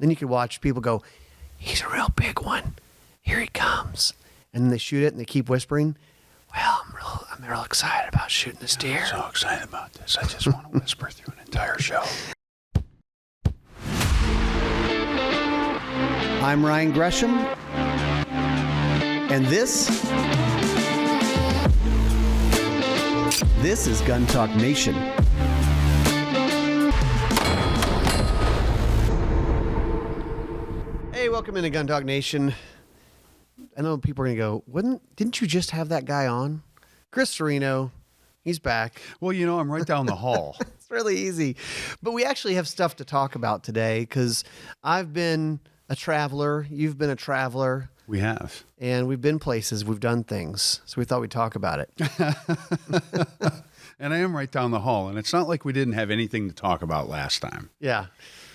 Then you could watch people go, he's a real big one. Here he comes. And then they shoot it and they keep whispering, well, I'm real excited about shooting this deer. I'm so excited about this. I just want to whisper through an entire show. I'm Ryan Gresham, and this is Gun Talk Nation. Hey, welcome into Gun Talk Nation. I know people are going to go, didn't you just have that guy on? Chris Cerino, he's back. Well, you know, I'm right down the hall. It's really easy. But we actually have stuff to talk about today because I've been a traveler. You've been a traveler. We have. And we've been places. We've done things. So we thought we'd talk about it. And I am right down the hall. And it's not like we didn't have anything to talk about last time. Yeah.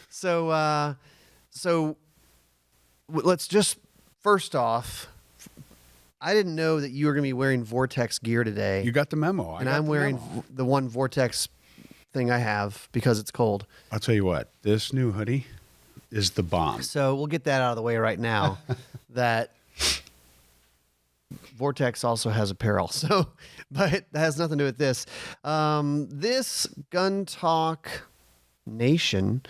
So let's just, first off, I didn't know that you were going to be wearing Vortex gear today. You got the memo. I'm wearing the one Vortex thing I have because it's cold. I'll tell you what, this new hoodie is the bomb. So we'll get that out of the way right now. That Vortex also has apparel. So, but that has nothing to do with this. This Gun Talk Nation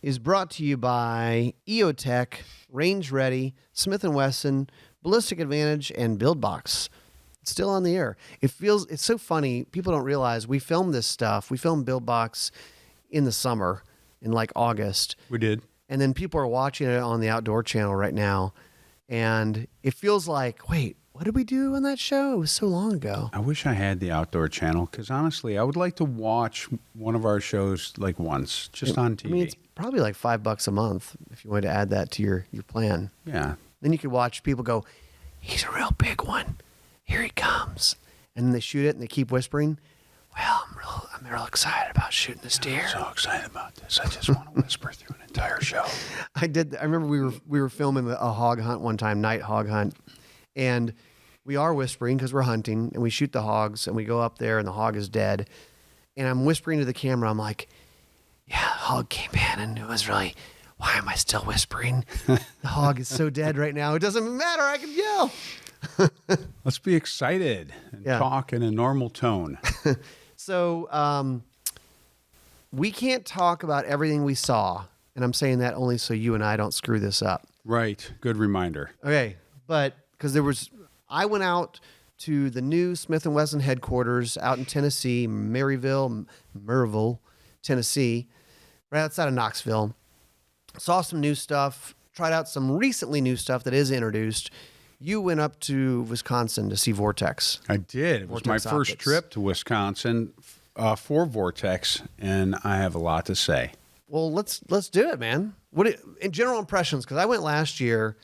is brought to you by EOTech, Range Ready, Smith & Wesson, Ballistic Advantage, and BuildBox. It's still on the air. It's so funny. People don't realize we filmed this stuff. We filmed BuildBox in the summer, in like August. We did. And then people are watching it on the Outdoor Channel right now. And it feels like, wait, what did we do on that show? It was so long ago. I wish I had the Outdoor Channel because honestly, I would like to watch one of our shows like once, just on TV. I mean, it's probably like $5 a month if you wanted to add that to your plan. Yeah. Then you could watch people go, he's a real big one. Here he comes. And then they shoot it and they keep whispering, well, I'm real excited about shooting this deer. I'm so excited about this. I just want to whisper through an entire show. I remember we were filming a hog hunt one time, night hog hunt. And we are whispering because we're hunting and we shoot the hogs and we go up there and the hog is dead. And I'm whispering to the camera. I'm like, yeah, the hog came in and it was really, why am I still whispering? The hog is so dead right now. It doesn't matter. I can yell. Let's be excited and talk in a normal tone. So we can't talk about everything we saw. And I'm saying that only so you and I don't screw this up. Right. Good reminder. Okay. But because I went out to the new Smith & Wesson headquarters out in Tennessee, Maryville, Tennessee, right outside of Knoxville. Saw some new stuff, tried out some recently new stuff that is introduced. You went up to Wisconsin to see Vortex. I did. It was my first trip to Wisconsin for Vortex, and I have a lot to say. Well, let's do it, man. In general impressions, because I went last year.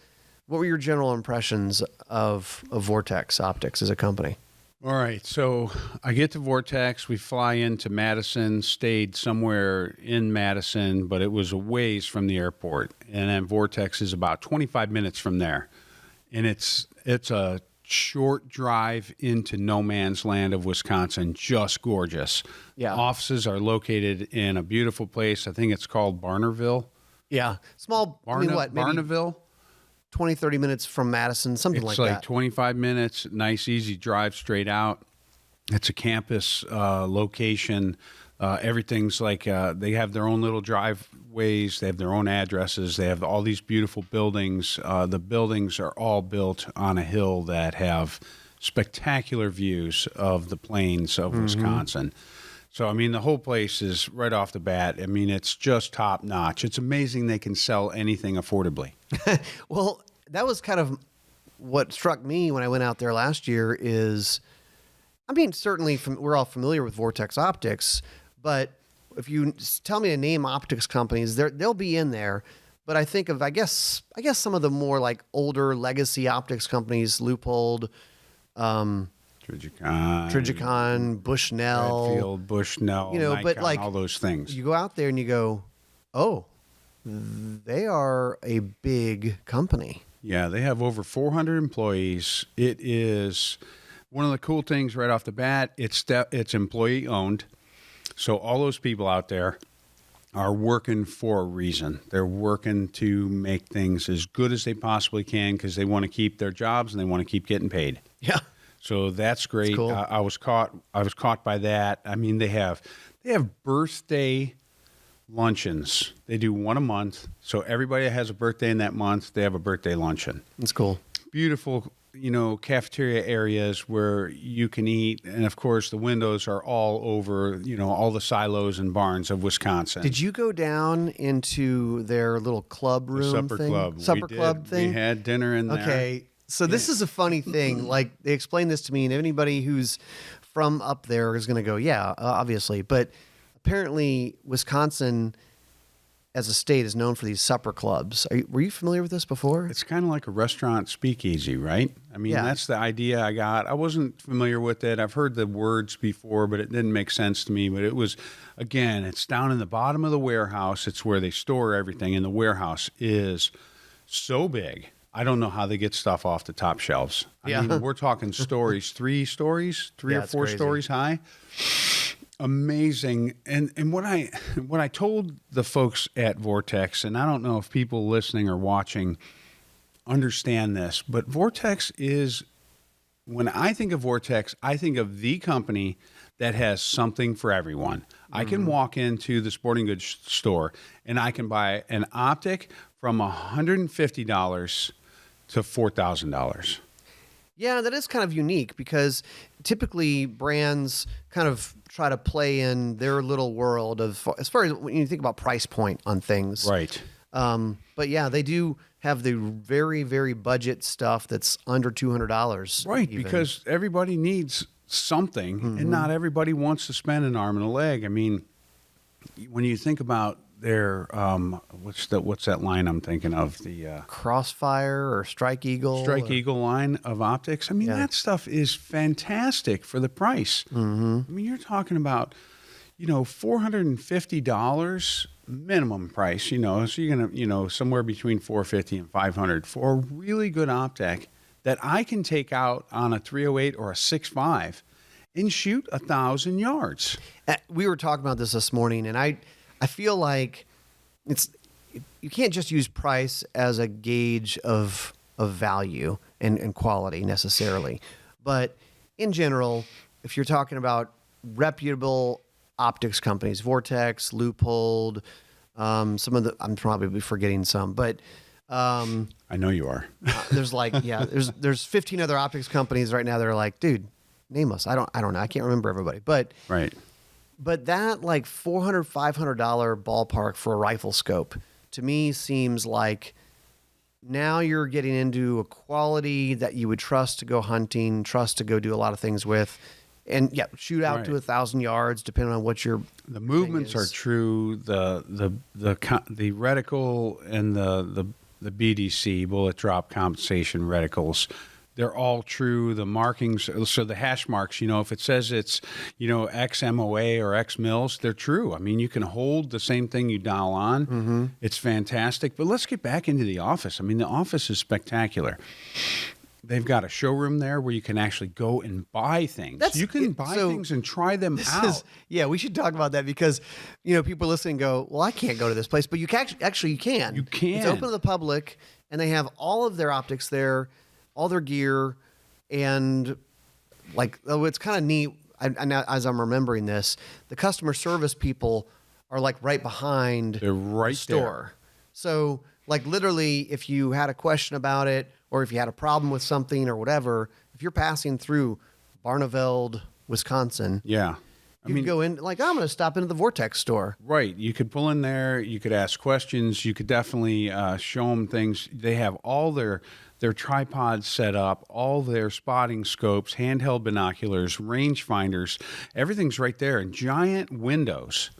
What were your general impressions of Vortex Optics as a company? All right. So I get to Vortex. We fly into Madison, stayed somewhere in Madison, but it was a ways from the airport. And then Vortex is about 25 minutes from there. And it's a short drive into no man's land of Wisconsin. Just gorgeous. Yeah. Offices are located in a beautiful place. I think it's called Barnerville. Yeah. Small. Barneville? 20, 30 minutes from Madison, something like that. It's like 25 minutes, nice, easy drive straight out. It's a campus location. Everything's like they have their own little driveways. They have their own addresses. They have all these beautiful buildings. The buildings are all built on a hill that have spectacular views of the plains of Wisconsin. So, I mean, the whole place is right off the bat. I mean, it's just top notch. It's amazing they can sell anything affordably. Well, that was kind of what struck me when I went out there last year is, I mean, certainly we're all familiar with Vortex Optics, but if you tell me to name optics companies, they'll be in there. But I think of, I guess some of the more like older legacy optics companies, Leupold, Trijicon, Bushnell, Redfield, Bushnell, Nikon, but like all those things. You go out there and you go, oh, they are a big company. Yeah, they have over 400 employees. It is one of the cool things right off the bat. It's employee owned. So all those people out there are working for a reason. They're working to make things as good as they possibly can because they want to keep their jobs and they want to keep getting paid. Yeah. So that's great. Cool. I was caught by that. I mean, they have birthday luncheons. They do one a month. So everybody that has a birthday in that month, they have a birthday luncheon. That's cool. Beautiful, cafeteria areas where you can eat. And of course, the windows are all over, all the silos and barns of Wisconsin. Did you go down into their little club room supper thing? club? Supper club thing? We had dinner in there. Okay. So this is a funny thing. Like, they explained this to me, and anybody who's from up there is going to go, yeah, obviously. But apparently, Wisconsin, as a state, is known for these supper clubs. Were you familiar with this before? It's kind of like a restaurant speakeasy, right? I mean, Yeah. That's the idea I got. I wasn't familiar with it. I've heard the words before, but it didn't make sense to me. But it was, again, it's down in the bottom of the warehouse. It's where they store everything, and the warehouse is so big. I don't know how they get stuff off the top shelves. I mean, we're talking stories, three Yeah, or it's four crazy. stories high. Amazing. And what I told the folks at Vortex, and I don't know if people listening or watching understand this, but Vortex is, when I think of Vortex, I think of the company that has something for everyone. I can walk into the sporting goods store and I can buy an optic from $150 to $4,000. Yeah, that is kind of unique because typically brands kind of try to play in their little world of, as far as when you think about price point on things. Right. But yeah, they do have the very, very budget stuff that's under $200. Right, even. because everybody needs something, and not everybody wants to spend an arm and a leg. I mean, when you think about their what's that line I'm thinking of? The Crossfire or Strike Eagle. Eagle line of optics. I mean, that stuff is fantastic for the price. I mean, you're talking about, $450 minimum price. So you're gonna, somewhere between $450 and $500 for a really good optic that I can take out on a 308 or a 6.5 and shoot 1,000 yards. We were talking about this morning, and I feel like you can't just use price as a gauge of value and quality necessarily. But in general, if you're talking about reputable optics companies, Vortex, Loophole, some of the, I'm probably forgetting some, but I know you are. there's 15 other optics companies right now that are like, dude, name us. I don't know. I can't remember everybody, but Right. But that like $400, $500 ballpark for a rifle scope to me seems like now you're getting into a quality that you would trust to go hunting, trust to go do a lot of things with, and shoot out to 1,000 yards depending on what your The movements are true. The reticle and the BDC, bullet drop compensation reticles, they're all true. The markings, so the hash marks, if it says it's, X MOA or X mils, they're true. I mean, you can hold the same thing you dial on. It's fantastic. But let's get back into the office. I mean, the office is spectacular. They've got a showroom there where you can actually go and buy things. You can buy things and try them out. We should talk about that because, people listening go, well, I can't go to this place, but you can actually you can. You can. It's open to the public, and they have all of their optics there, all their gear, and it's kind of neat. Now, as I'm remembering this, the customer service people are like right behind They're right the store. So literally, if you had a question about it, or if you had a problem with something or whatever, if you're passing through Barneveld, Wisconsin, Yeah. you can go in I'm going to stop into the Vortex store. Right. You could pull in there. You could ask questions. You could definitely show them things. They have all their tripods set up, all their spotting scopes, handheld binoculars, range finders. Everything's right there, and giant windows.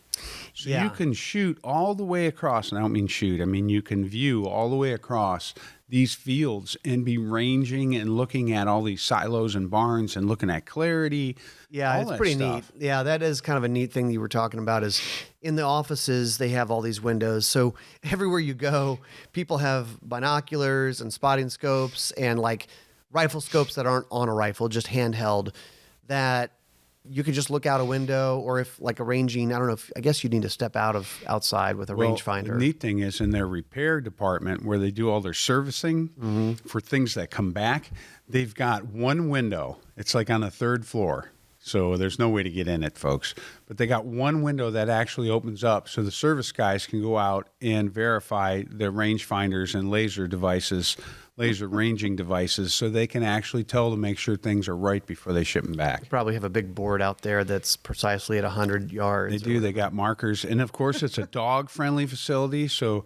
So you can shoot all the way across. And I don't mean shoot. I mean you can view all the way across these fields and be ranging and looking at all these silos and barns and looking at clarity. Yeah, it's pretty neat. Yeah, that is kind of a neat thing you were talking about is in the offices, they have all these windows. So everywhere you go, people have binoculars and spotting scopes and rifle scopes that aren't on a rifle, just handheld, that you could just look out a window, or if like arranging, I don't know if, I guess you need to step outside with a rangefinder. The neat thing is in their repair department where they do all their servicing for things that come back, they've got one window. It's like on the third floor. So there's no way to get in it, folks. But they got one window that actually opens up so the service guys can go out and verify the rangefinders and laser ranging devices, so they can actually tell to make sure things are right before they ship them back. You probably have a big board out there that's precisely at 100 yards. They do. They got markers. And, of course, it's a dog-friendly facility, so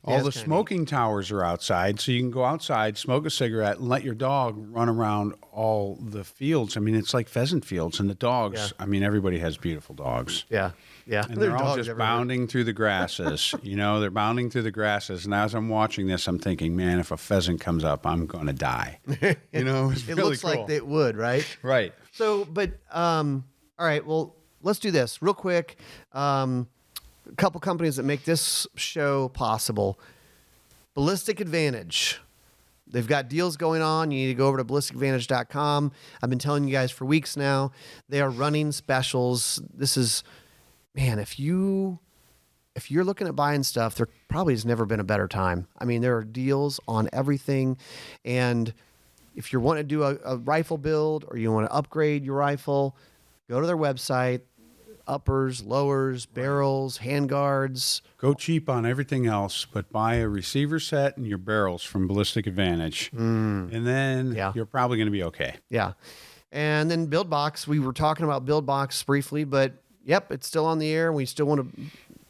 all the smoking towers are outside, so you can go outside, smoke a cigarette, and let your dog run around all the fields. I mean, it's like pheasant fields, and the dogs, I mean, everybody has beautiful dogs. Yeah. Yeah. And they're all just bounding through the grasses. They're bounding through the grasses. And as I'm watching this, I'm thinking, man, if a pheasant comes up, I'm going to die. It's it really looks cool. like it would, right? Right. So, but, all right, well, let's do this real quick. A couple companies that make this show possible. Ballistic Advantage. They've got deals going on. You need to go over to ballisticadvantage.com. I've been telling you guys for weeks now. They are running specials. This is, man, if you're looking at buying stuff, there probably has never been a better time. I mean, there are deals on everything. And if you want to do a rifle build or you want to upgrade your rifle, go to their website. Uppers, lowers, barrels, handguards. Go cheap on everything else, but buy a receiver set and your barrels from Ballistic Advantage. And then you're probably going to be okay. Yeah. And then Build Box. We were talking about Build Box briefly, but yep, it's still on the air. We still want to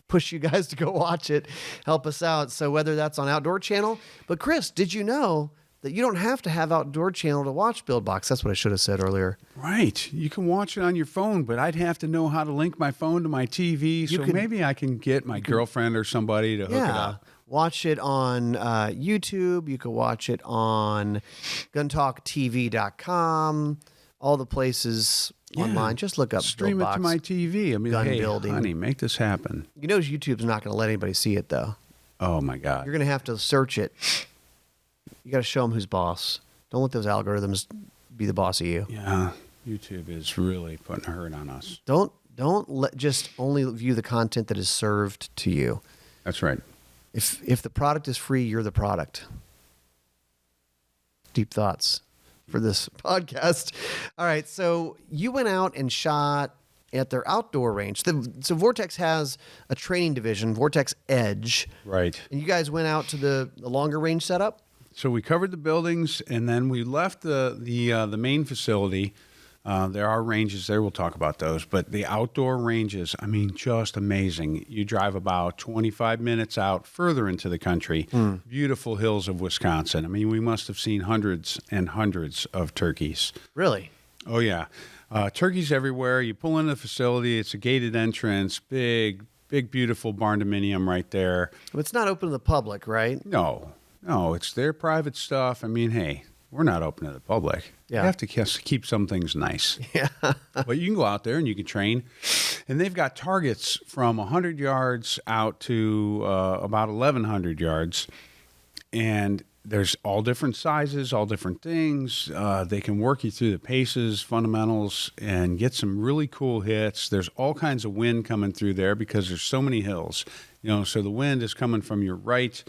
push you guys to go watch it, help us out. So whether that's on Outdoor Channel, but Chris, did you know that you don't have to have Outdoor Channel to watch Build Box? That's what I should have said earlier. Right. You can watch it on your phone, but I'd have to know how to link my phone to my TV. Maybe I can get my girlfriend or somebody to hook it up. Watch it on YouTube. You can watch it on guntalktv.com, all the places online. Just look up Stream Build it Box, to my TV. I mean, gun hey, building. honey, make this happen. You know YouTube's not going to let anybody see it, though. Oh, my God. You're going to have to search it. You got to show them who's boss. Don't let those algorithms be the boss of you. Yeah, YouTube is really putting a hurt on us. Don't just only view the content that is served to you. That's right. If the product is free, you're the product. Deep thoughts for this podcast. All right, so you went out and shot at their outdoor range. So Vortex has a training division, Vortex Edge. Right. And you guys went out to the longer range setup? So we covered the buildings, and then we left the main facility. There are ranges there. We'll talk about those. But the outdoor ranges, I mean, just amazing. You drive about 25 minutes out further into the country. Beautiful hills of Wisconsin. I mean, we must have seen hundreds and hundreds of turkeys. Really? Oh, yeah. Turkeys everywhere. You pull into the facility. It's a gated entrance. Big, beautiful barn dominium right there. But it's not open to the public, right? No, it's their private stuff. I mean, hey, we're not open to the public. Yeah. You have to keep some things nice. Yeah. But you can go out there and you can train. And they've got targets from 100 yards out to about 1,100 yards. And there's all different sizes, all different things. They can work you through the paces, fundamentals, and get some really cool hits. There's all kinds of wind coming through there because there's so many hills. So the wind is coming from your right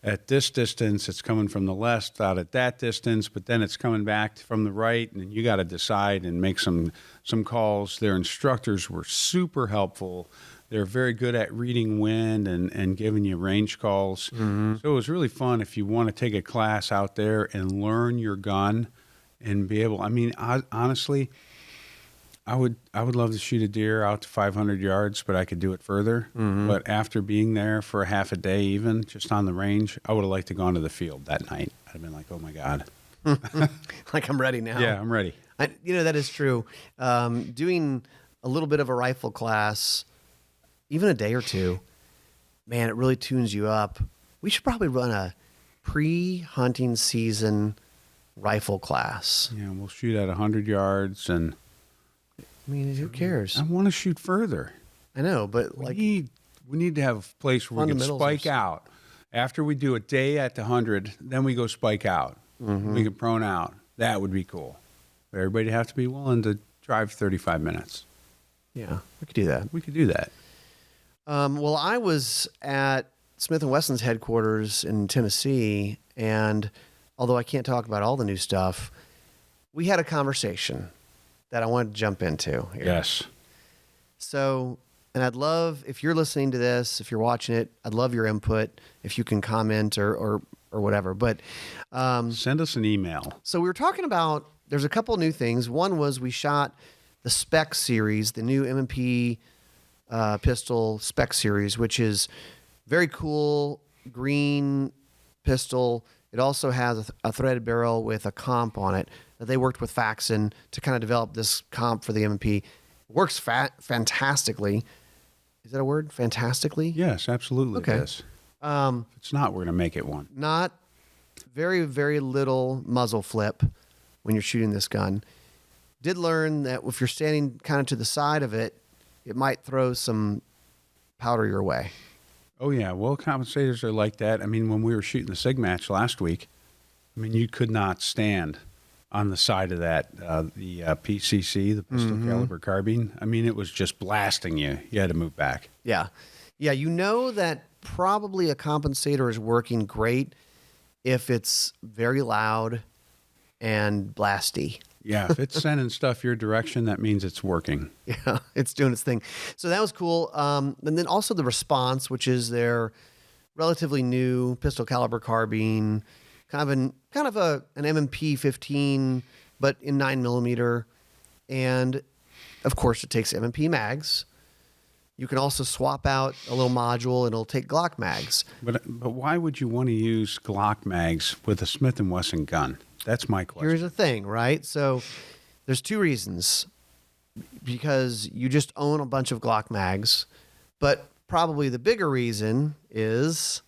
at this distance, it's coming from the left out at that distance, but then it's coming back from the right, and you got to decide and make some calls. Their instructors were super helpful. They're very good at reading wind and giving you range calls. Mm-hmm. So it was really fun if you want to take a class out there and learn your gun and be able, honestly, I would love to shoot a deer out to 500 yards, but I could do it further. Mm-hmm. But after being there for a half a day, even just on the range, I would have liked to go onto the field that night. I'd have been like, oh my God. Like I'm ready now. Yeah, I'm ready. That is true. Doing a little bit of a rifle class, even a day or two, man, it really tunes you up. We should probably run a pre-hunting season rifle class. Yeah, we'll shoot at 100 yards and... who cares? I want to shoot further. I know, but we need to have a place where we can spike out. After we do a day at the 100, then we go spike out. Mm-hmm. We can prone out. That would be cool. But everybody have to be willing to drive 35 minutes. Yeah, we could do that. We could do that. Well, I was at Smith & Wesson's headquarters in Tennessee, and although I can't talk about all the new stuff, we had a conversation that I wanted to jump into here. Yes. So, and I'd love, if you're listening to this, if you're watching it, I'd love your input, if you can comment or whatever. But send us an email. so we were talking about, there's a couple new things. One was we shot the Spec series, the new M&P pistol Spec series, which is very cool green pistol. It also has a threaded barrel with a comp on it. They worked with Faxon to kind of develop this comp for the M&P. Works fantastically. Is that a word? Fantastically? Yes, absolutely. Okay. It is. If it's not, we're going to make it one. Not very, very little muzzle flip when you're shooting this gun. Did learn that if you're standing kind of to the side of it, it might throw some powder your way. Oh, yeah. Well, compensators are like that. I mean, when we were shooting the SIG match last week, I mean, you could not stand on the side of that, the PCC, the pistol caliber carbine. I mean, it was just blasting you. You had to move back. Yeah. Yeah, you know that probably a compensator is working great if it's very loud and blasty. Yeah, if it's sending stuff your direction, that means it's working. Yeah, it's doing its thing. So that was cool. And then also the Response, which is their relatively new pistol caliber carbine, kind of an M&P 15, but in 9mm. And of course, it takes M&P mags. You can also swap out a little module and it'll take Glock mags. But why would you want to use Glock mags with a Smith & Wesson gun? That's my question. Here's the thing, right? So there's two reasons. Because you just own a bunch of Glock mags, but probably the bigger reason is...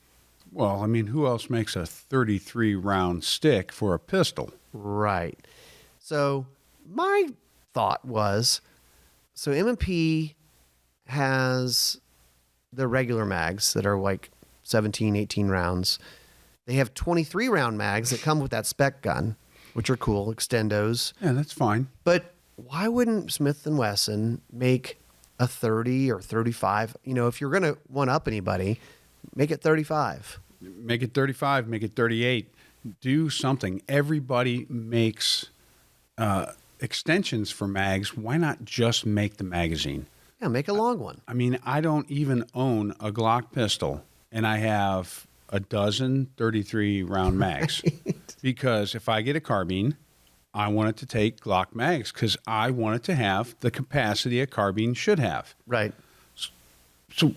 Well, I mean, who else makes a 33-round stick for a pistol? Right. So my thought was, so M&P has the regular mags that are like 17, 18 rounds. They have 23-round mags that come with that spec gun, which are cool, extendos. Yeah, that's fine. But why wouldn't Smith & Wesson make a 30 or 35? You know, if you're going to one-up anybody, make it 35. Make it 35, make it 38. Do something. Everybody makes extensions for mags. Why not just make the magazine? Yeah, make a long one. I mean, I don't even own a Glock pistol, and I have a dozen 33-round mags. Because if I get a carbine, I want it to take Glock mags because I want it to have the capacity a carbine should have. Right. So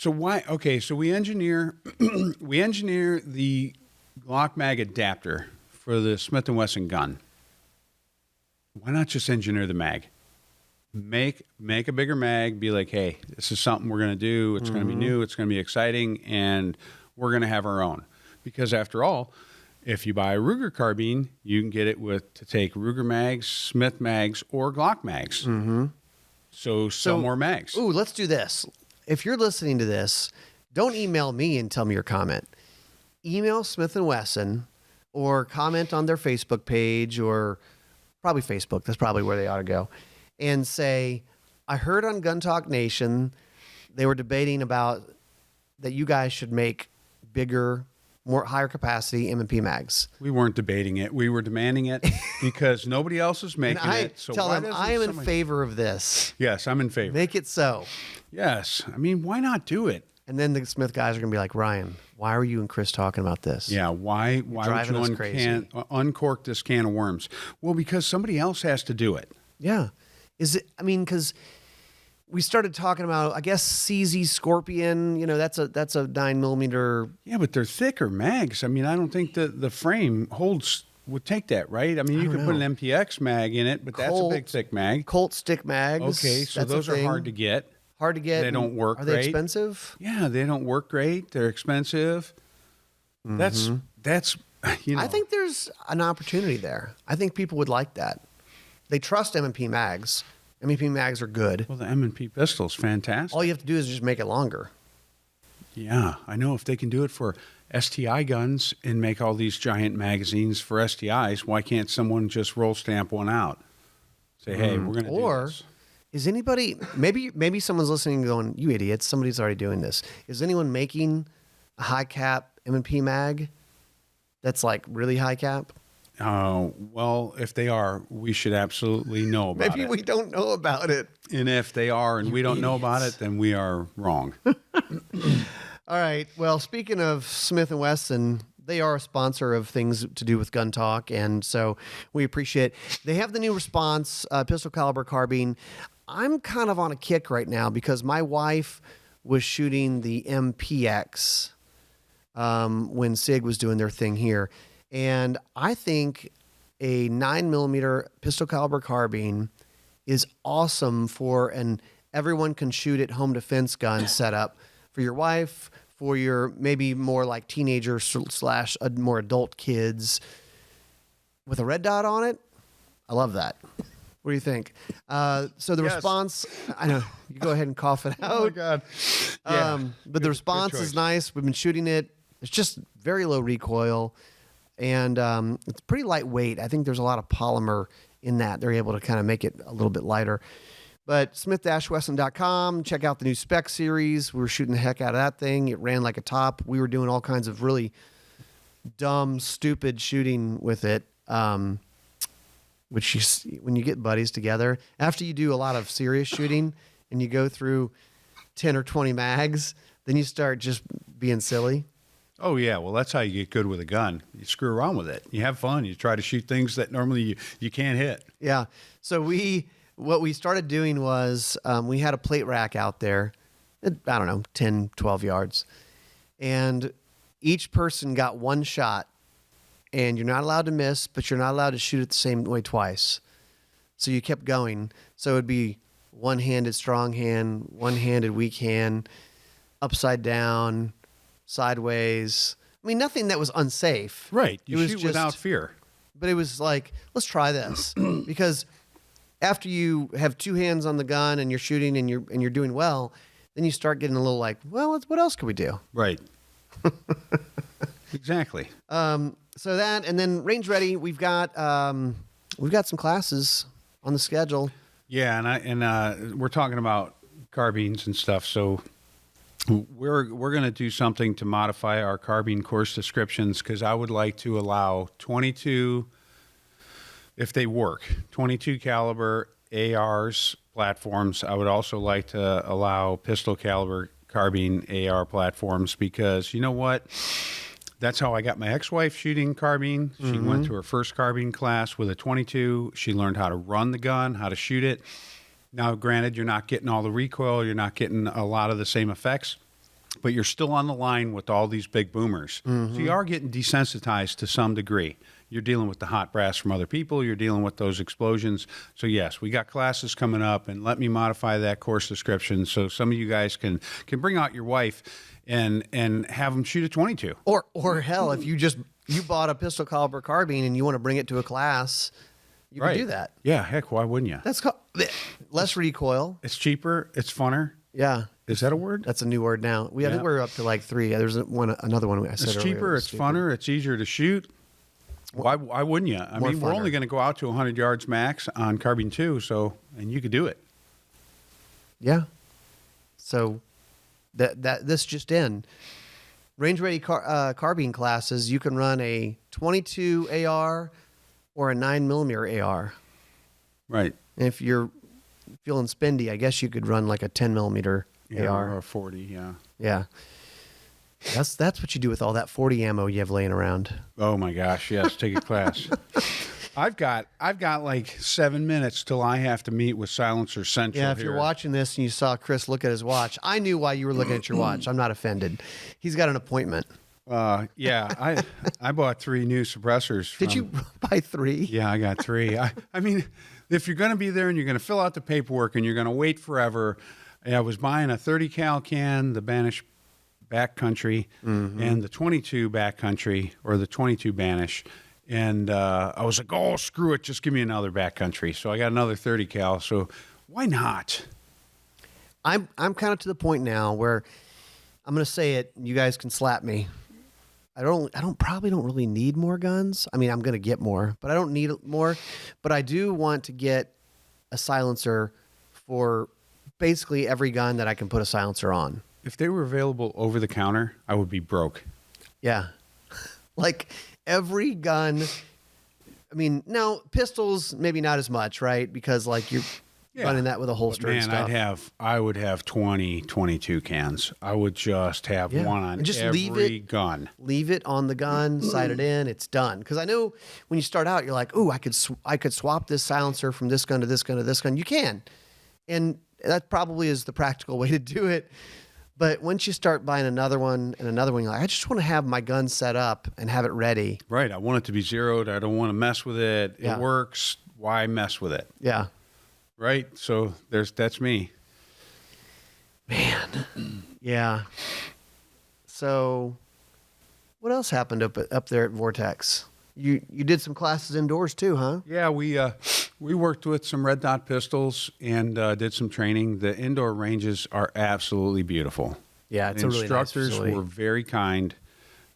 why? Okay, so we engineer the Glock mag adapter for the Smith & Wesson gun. Why not just engineer the mag? Make a bigger mag. Be like, hey, this is something we're going to do. It's going to be new. It's going to be exciting, and we're going to have our own. Because after all, if you buy a Ruger carbine, you can get it to take Ruger mags, Smith mags, or Glock mags. Mm-hmm. So sell more mags. Ooh, let's do this. If you're listening to this, don't email me and tell me your comment. Email Smith & Wesson or comment on their Facebook page, or probably Facebook. That's probably where they ought to go. And say, I heard on Gun Talk Nation, they were debating about that you guys should make bigger, higher capacity M&P mags. We weren't debating it. We were demanding it because nobody else is making it. So tell them I am in favor of this. Yes, I'm in favor. Make it so. Yes. I mean, why not do it? And then the Smith guys are going to be like, Ryan, why are you and Chris talking about this? Yeah, why would you uncork this can of worms? Well, because somebody else has to do it. Yeah. Is it, I mean, because we started talking about, I guess, CZ Scorpion, you know, that's a 9mm. Yeah, but they're thicker mags. I mean, I don't think the frame would take that, right? I mean, you could put an MPX mag in it, but that's a big, thick mag. Colt stick mags. Okay, so those are hard to get. Hard to get. They don't work great. Are they expensive? Yeah, they don't work great. They're expensive. Mm-hmm. That's you know. I think there's an opportunity there. I think people would like that. They trust M&P mags. M&P mags are good. Well, the M&P pistol's fantastic. All you have to do is just make it longer. Yeah, I know. If they can do it for STI guns and make all these giant magazines for STIs, why can't someone just roll stamp one out? Say, hey, we're going to do this. Is anybody, maybe someone's listening going, you idiots, somebody's already doing this. Is anyone making a high cap M&P mag that's like really high cap? Well, if they are, we should absolutely know about it. Maybe we don't know about it. And if they are and we don't know about it, then we are wrong. All right. Well, speaking of Smith & Wesson, they are a sponsor of things to do with gun talk, and so we appreciate it. They have the new Response pistol caliber carbine. I'm kind of on a kick right now because my wife was shooting the MPX when SIG was doing their thing here. And I think a 9mm pistol caliber carbine is awesome for an everyone can shoot at home defense gun setup for your wife, for your maybe more like teenager / more adult kids with a red dot on it. I love that. What do you think? So the Response, I know you go ahead and cough it out. Oh my God. Yeah. But the Response is nice. We've been shooting it. It's just very low recoil. And it's pretty lightweight. I think there's a lot of polymer in that. They're able to kind of make it a little bit lighter. But smith-wesson.com, check out the new spec series. We were shooting the heck out of that thing. It ran like a top. We were doing all kinds of really dumb, stupid shooting with it, which when you get buddies together, after you do a lot of serious shooting and you go through 10 or 20 mags, then you start just being silly. Oh, yeah. Well, that's how you get good with a gun. You screw around with it. You have fun. You try to shoot things that normally you can't hit. Yeah. So what we started doing was we had a plate rack out there, I don't know, 10, 12 yards. And each person got one shot. And you're not allowed to miss, but you're not allowed to shoot it the same way twice. So you kept going. So it'd be one-handed strong hand, one-handed weak hand, upside down, sideways. I mean, nothing that was unsafe. Right. You was shoot without fear. But it was like, let's try this. Because after you have two hands on the gun and you're shooting and you're doing well, then you start getting a little like, well, what else could we do? Right. Exactly. So that, and then Range Ready, we've got some classes on the schedule. Yeah, and we're talking about carbines and stuff. So we're going to do something to modify our carbine course descriptions because I would like to allow 22, if they work, 22 caliber ARs platforms. I would also like to allow pistol caliber carbine AR platforms because you know what? That's how I got my ex-wife shooting carbine. She went to her first carbine class with a 22. She learned how to run the gun, how to shoot it. Now, granted, you're not getting all the recoil. You're not getting a lot of the same effects, but you're still on the line with all these big boomers. So you are getting desensitized to some degree. You're dealing with the hot brass from other people. You're dealing with those explosions. So, yes, we got classes coming up, and let me modify that course description so some of you guys can bring out your wife and have them shoot a 22. Or hell, if you bought a pistol caliber carbine and you want to bring it to a class, you can do that. Yeah, heck, why wouldn't you? That's called less recoil. It's cheaper. It's funner. Yeah. Is that a word? That's a new word now. I think we're up to like 3. There's another one I said It's earlier. cheaper. It's funner. It's easier to shoot. Why wouldn't you? I mean, we're only going to go out to 100 yards max on carbine 2, and you could do it. Yeah. So this just in. Range Ready carbine classes, you can run a 22 AR or a 9mm AR. Right. And if you're feeling spendy, I guess you could run like a 10mm AR. Or a 40, yeah. Yeah. That's what you do with all that 40 ammo you have laying around. Oh my gosh, yes, take a class. I've got like 7 minutes till I have to meet with Silencer Central. Yeah, if you're watching this and you saw Chris look at his watch, I knew why you were looking at your watch. I'm not offended. He's got an appointment. Yeah, I bought 3 new suppressors. Did you buy 3? Yeah, I got 3. I mean, if you're going to be there and you're going to fill out the paperwork and you're going to wait forever, I was buying a 30 cal can, the Banish backcountry, and the 22 backcountry or the 22 Banish. And I was like, oh, screw it. Just give me another backcountry. So I got another 30 cal. So why not? I'm kind of to the point now where I'm going to say it. You guys can slap me. I probably don't really need more guns. I mean, I'm going to get more, but I don't need more. But I do want to get a silencer for basically every gun that I can put a silencer on. If they were available over the counter, I would be broke. Yeah. Like every gun. I mean, now pistols, maybe not as much, right? Because like you're running that with a holster and stuff. I would have 20, 22 cans. I would just have one on just every gun. Leave it on the gun, sight it in, it's done. Because I know when you start out, you're like, "Ooh, I could swap this silencer from this gun to this gun to this gun." You can, and that probably is the practical way to do it. But once you start buying another one and another one, you're like, I just want to have my gun set up and have it ready. Right. I want it to be zeroed. I don't want to mess with it. Yeah. It works. Why mess with it? Yeah. Right. So that's me. Man. Yeah. So what else happened up there at Vortex? You did some classes indoors too, huh? Yeah, we worked with some red dot pistols and did some training. The indoor ranges are absolutely beautiful. Yeah, it's the a really nice instructors facility. were very kind,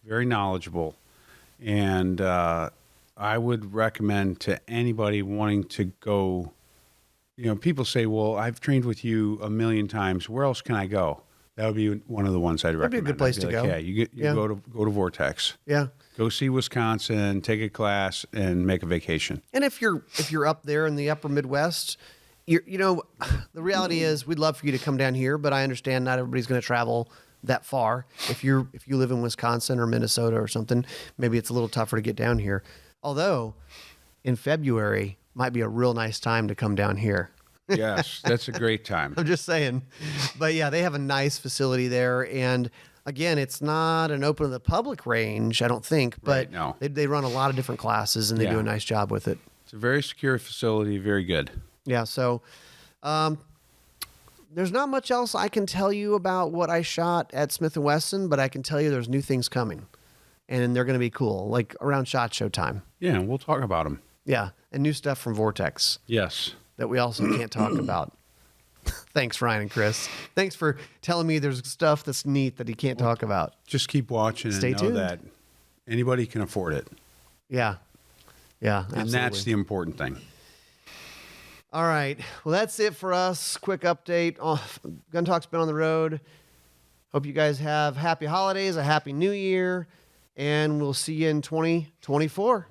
very knowledgeable, and I would recommend to anybody wanting to go. You know, people say, "Well, I've trained with you a million times. Where else can I go?" That would be one of the ones I'd recommend. That'd be a good place to go. Yeah, you go to Vortex. Yeah. Go see Wisconsin, take a class, and make a vacation. And if you're up there in the upper Midwest, the reality is we'd love for you to come down here, but I understand not everybody's going to travel that far. If you live in Wisconsin or Minnesota or something, maybe it's a little tougher to get down here. Although in February might be a real nice time to come down here. Yes, that's a great time. I'm just saying. But yeah, they have a nice facility there. And again, it's not an open to the public range, I don't think, but Right, no. they run a lot of different classes and they do a nice job with it. It's a very secure facility, very good. Yeah. So, there's not much else I can tell you about what I shot at Smith & Wesson, but I can tell you there's new things coming and they're going to be cool, like around SHOT Show time. Yeah, we'll talk about them. Yeah. And new stuff from Vortex. Yes. That we also can't talk about. Thanks, Ryan and Chris. Thanks for telling me there's stuff that's neat that he can't talk about. Just keep watching and Stay know tuned. that anybody can afford it. Yeah. Yeah, absolutely. And that's the important thing. All right. Well, that's it for us. Quick update. Gun Talk's been on the road. Hope you guys have happy holidays, a happy new year, and we'll see you in 2024.